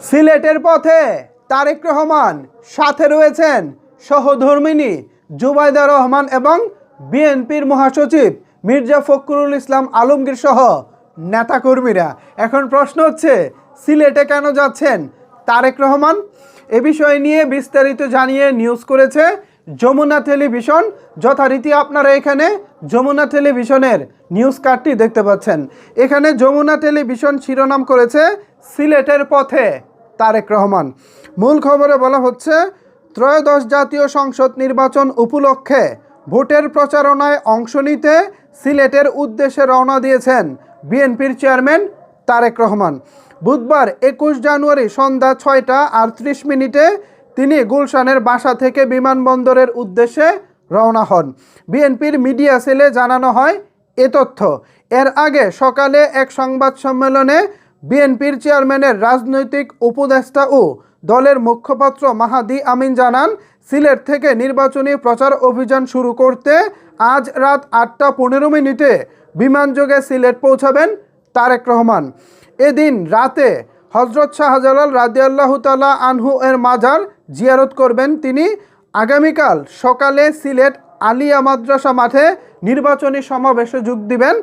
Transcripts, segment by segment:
সিলেটের পথে তারেক রহমান, সাথে রয়েছেন সহধর্মিণী জুবাইদা রহমান এবং বিএনপির মহাসচিব মির্জা ফখরুল ইসলাম আলমগীর সহ নেতাকর্মীরা। এখন প্রশ্ন হচ্ছে, সিলেটে কেন যাচ্ছেন তারেক রহমান? এ বিষয় নিয়ে বিস্তারিত জানিয়ে নিউজ করেছে যমুনা টেলিভিশন। যথারীতি আপনারা এখানে যমুনা টেলিভিশনের নিউজ কার্ডটি দেখতে পাচ্ছেন। এখানে যমুনা টেলিভিশন শিরোনাম করেছে সিলেটের পথে তারেক রহমান। মূল খবরে বলা হচ্ছে, ত্রয়োদশ জাতীয় সংসদ নির্বাচন উপলক্ষে ভোটের প্রচারণায় অংশ নিতে সিলেটের উদ্দেশ্যে রওনা দিয়েছেন বিএনপির চেয়ারম্যান তারেক রহমান। বুধবার 21 জানুয়ারি সন্ধ্যা 6টা 38 মিনিটে তিনি গুলশানের বাসা থেকে বিমানবন্দরের উদ্দেশ্যে রওনা হন। বিএনপির মিডিয়া সেলে জানানো হয় এ তথ্য। এর আগে সকালে এক সংবাদ সম্মেলনে বিএনপির চেয়ারম্যানের রাজনৈতিক উপদেষ্টা ও দলের মুখপাত্র মাহাদি আমিন জানান, সিলেট থেকে নির্বাচনী প্রচার অভিযান শুরু করতে আজ রাত 8টা 15 মিনিটে বিমানযোগে সিলেট পৌঁছাবেন তারেক রহমান। এদিন রাতে হজরত শাহজালাল রাদিয়াল্লাহু তাআলা আনহু এর মাজার জিয়ারত করবেন তিনি। আগামীকাল সকালে সিলেট আলিয়া মাদ্রাসা মাঠে নির্বাচনী সমাবেশে যোগ দিবেন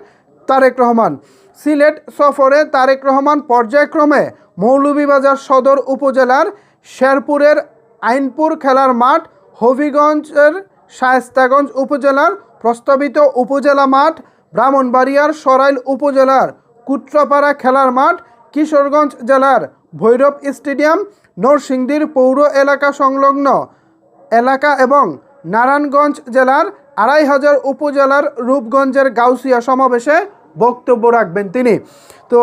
তারেক রহমান। সিলেট সফরে তারেক রহমান পর্যায়ক্রমে মৌলভীবাজার সদর উপজেলার শেরপুরের আইনপুর খেলার মাঠ, হবিগঞ্জের শায়েস্তাগঞ্জ উপজেলার প্রস্তাবিত উপজেলা মাঠ, ব্রাহ্মণবাড়িয়ার সরাইল উপজেলার কুট্রাপাড়া খেলার মাঠ, কিশোরগঞ্জ জেলার ভৈরব স্টেডিয়াম, নরসিংদীর পৌর এলাকা সংলগ্ন এলাকা এবং নারায়ণগঞ্জ জেলার 2500 উপজেলার রূপগঞ্জের গাউসিয়া সমাবেশে বক্তব্য রাখবেন তিনি। তো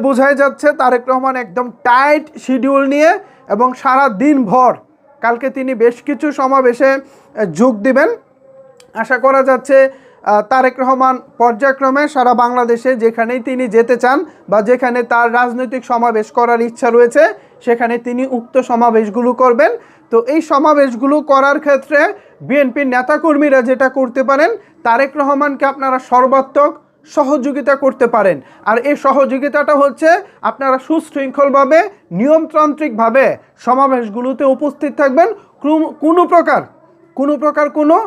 বোঝাই যাচ্ছে তারেক রহমান একদম টাইট শিডিউল নিয়ে এবং সারা দিন ভর কালকে তিনি বেশ কিছু সমাবেশে যোগ দিবেন। আশা করা যাচ্ছে তারেক রহমান পর্যায়ক্রমে সারা বাংলাদেশে যেখানেই তিনি যেতে চান বা যেখানে তার রাজনৈতিক সমাবেশ করার ইচ্ছা রয়েছে সেখানে তিনি উক্ত সমাবেশগুলো করবেন। তো এই সমাবেশগুলো করার ক্ষেত্রে বিএনপির নেতাকর্মীরা যেটা করতে পারেন, তারেক রহমানকে আপনারা সর্বাত্মক সহযোগিতা করতে পারেন। আর এই সহযোগিতাটা হচ্ছে আপনারা সুশৃঙ্খলভাবে নিয়মতান্ত্রিকভাবে সমাবেশগুলোতে উপস্থিত থাকবেন। কোনো প্রকার কোনো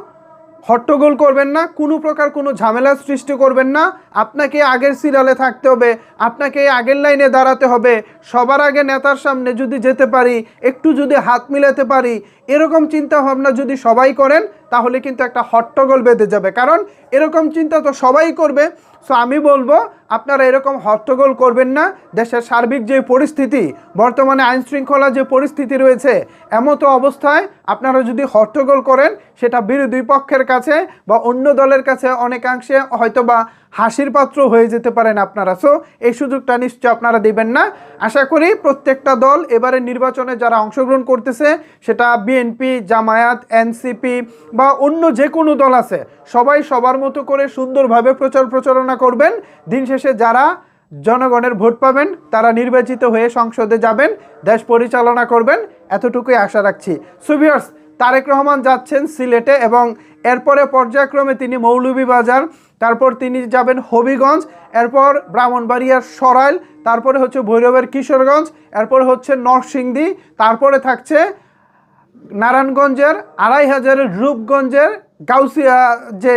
হট্টগোল করবেন না, কোনো প্রকার কোনো ঝামেলার সৃষ্টি করবেন না। আপনাকে আগের সিরিয়ালে থাকতে হবে, আপনাকে আগের লাইনে দাঁড়াতে হবে। সবার আগে নেতার সামনে যদি যেতে পারি, একটু যদি হাত মিলাতে পারি, এরকম চিন্তা ভাবনা যদি সবাই করেন তাহলে কিন্তু একটা হট্টগোল বেঁধে যাবে। কারণ এরকম চিন্তা তো সবাই করবে। সো আমি বলবো আপনারা এরকম হট্টগোল করবেন না। দেশের সার্বিক যে পরিস্থিতি, বর্তমানে আইনশৃঙ্খলা যে পরিস্থিতি রয়েছে, এমতো অবস্থায় আপনারা যদি হট্টগোল করেন সেটা বিরোধী পক্ষের কাছে বা অন্য দলের কাছে অনেকাংশে হয়তোবা হাসির পাত্র হয়ে যেতে পারেন আপনারা। সো এই সুযোগটা নিশ্চয় আপনারা দিবেন না। আশা করি প্রত্যেকটা দল এবারে নির্বাচনে যারা অংশগ্রহণ করতেছে, সেটা বিএনপি, জামায়াত, এনসিপি বা অন্য যে কোনো দল আছে, সবাই সবার মতো করে সুন্দরভাবে প্রচারণা করবেন। দিন শেষে যারা জনগণের ভোট পাবেন তারা নির্বাচিত হয়ে সংসদে যাবেন, দেশ পরিচালনা করবেন, এতটুকুই আশা রাখছি। সো ভিউয়ার্স, তারেক রহমান যাচ্ছেন সিলেটে এবং এরপরে পর্যায়ক্রমে তিনি মৌলভীবাজার, তারপর তিনি যাবেন হবিগঞ্জ, এরপর ব্রাহ্মণবাড়িয়ার সরাইল, তারপরে হচ্ছে ভৈরবের কিশোরগঞ্জ, এরপর হচ্ছে নরসিংদী, তারপরে থাকছে নারায়ণগঞ্জের 2500 রূপগঞ্জের গাউসিয়া যে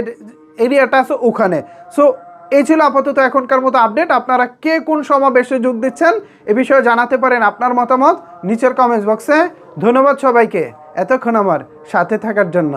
এরিয়াটা আছে ওখানে। সো এই ছিল আপাতত এখনকার মতো আপডেট। আপনারা কে কোন সমাবেশে যোগ দিচ্ছেন এ বিষয়ে জানাতে পারেন আপনার মতামত নিচের কমেন্টস বক্সে। ধন্যবাদ সবাইকে এতক্ষণ আমার সাথে থাকার জন্য।